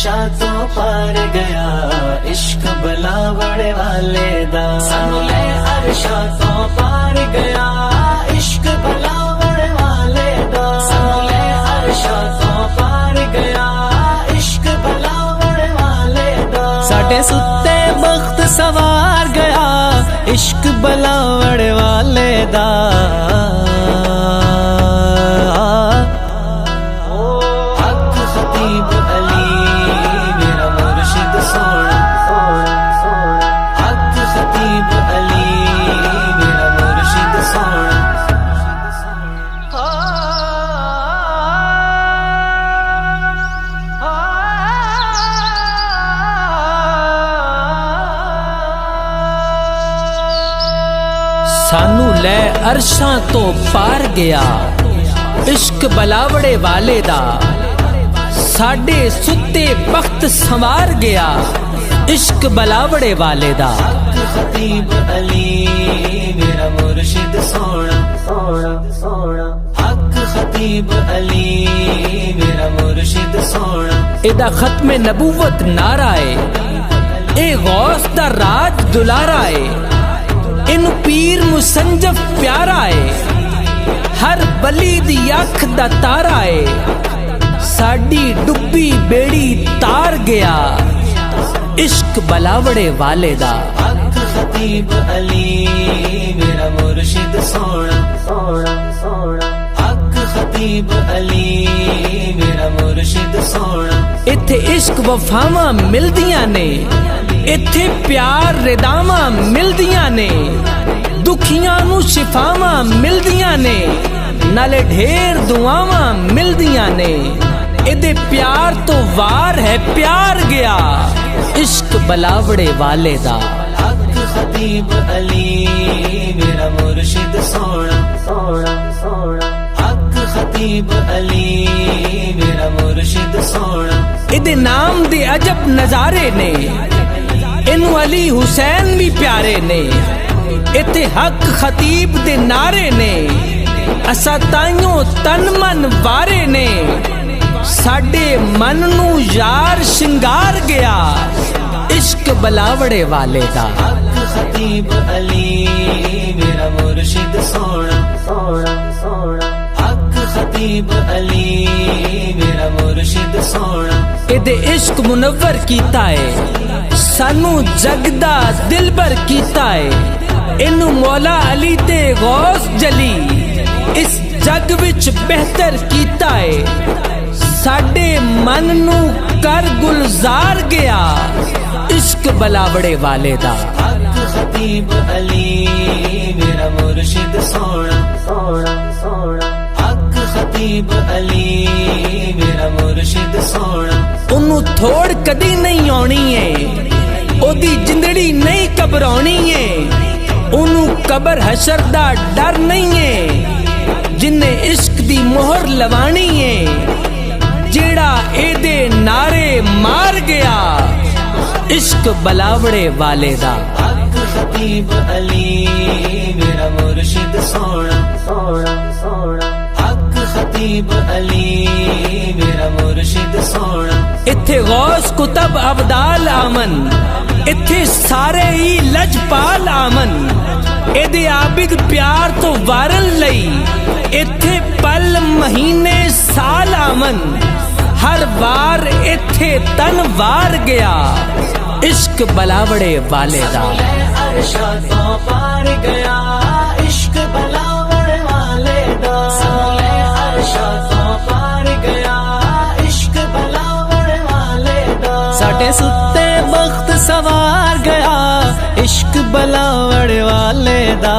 अरशां तो पार गया इश्क बलावड़ वाले दा सानू ले अरशां तो पार गया इश्क बलावड़ वाले दा सानू ले अरशां तो पार गया इश्क बलावड़ वाले दा साडे सुत्ते बख्त सवार गया इश्क बलावड़ वाले दा सानू लै अरशां तो पार गया इश्क बलावड़े वाले दा साडे सुत्ते बख्त संवार गया इश्क बलावड़े वाले दा खतीब अली मेरा मुर्शिद सोना सोना सोना हक खतीब अली मेरा मुर्शिद सोना एदा खत्मे नबूवत नारा है ए गौस दा राज दुलारा है इन पीर मुसंजफ प्यारा है हर बली दी अख दा तारा है साडी डुब्बी बेड़ी तार गया इश्क बलावड़े वाले दा हक खतीब अली मेरा मुर्शिद सोना सोना सोना हक खतीब अली मेरा मुर्शिद सोना इत्थे इश्क वफावां मिलदियां ने इत्थे प्यार रिदावां मिलदियां ने दुखियां नू शिफावां मिलदियां ने नाले ढेर दुआवां मिलदियां ने इहदे प्यार तो वार है प्यार गया इश्क बलावड़े वाले दा हक खतीब अली मेरा मुर्शिद सोना सोना सोना हक खतीब अली मेरा मुर्शिद सोना इहदे नाम दे अजब नजारे ने इनू अली हुसैन भी प्यारे ने इत्थे हक खतीब दे नारे ने असा ताइयों तन मन वारे ने साडे मन नू यार शिंगार गया इश्क बलावड़े वाले दा हक खतीब अली मेरा मुर्शिद सोना सोना सोना हक खतीब अली मेरा मुर्शिद सोना इहदे इश्क मुनव्वर कीता है सानू जगदा दिलबर कीता है इनू मौला अली ते गौस जली इस जग विच बेहतर कीता है साडे मन नू कर गुलजार गया इश्क बलावड़े वाले दा हक खतीब अली मेरा मुर्शिद सोना सोना सोना हक खतीब अली मेरा मुर्शिद सोना उन्नू थोड़ कदी नहीं आउणी है ओदी जिंदड़ी नहीं घबराउणी है ओनू कबर हशर दा डर नहीं है जिन्ने इश्क दी मोहर लवानी है जेड़ा एदे नारे मार गया इश्क बलावड़े वाले दा हक खतीब अली मेरा मुर्शिद सोना सोना सोना हक खतीब अली मेरा मुर्शिद सोना इत्थे गौस कुतब अब्दाल आमन इत्थे सारे ही लजपाल आमन एदे आबिद प्यार तो वारन लई इत्थे पल महीने साल आमन हर बार इत्थे तन वार गया इश्क बलावड़े वाले दा अरशां तो पार गया इश्क बलावड़े वाले दा अरशां तो पार गया इश्क बलावड़े वाले दा साडे सुत्ते बख्त सवार गया इश्क बलावड़ वाले दा।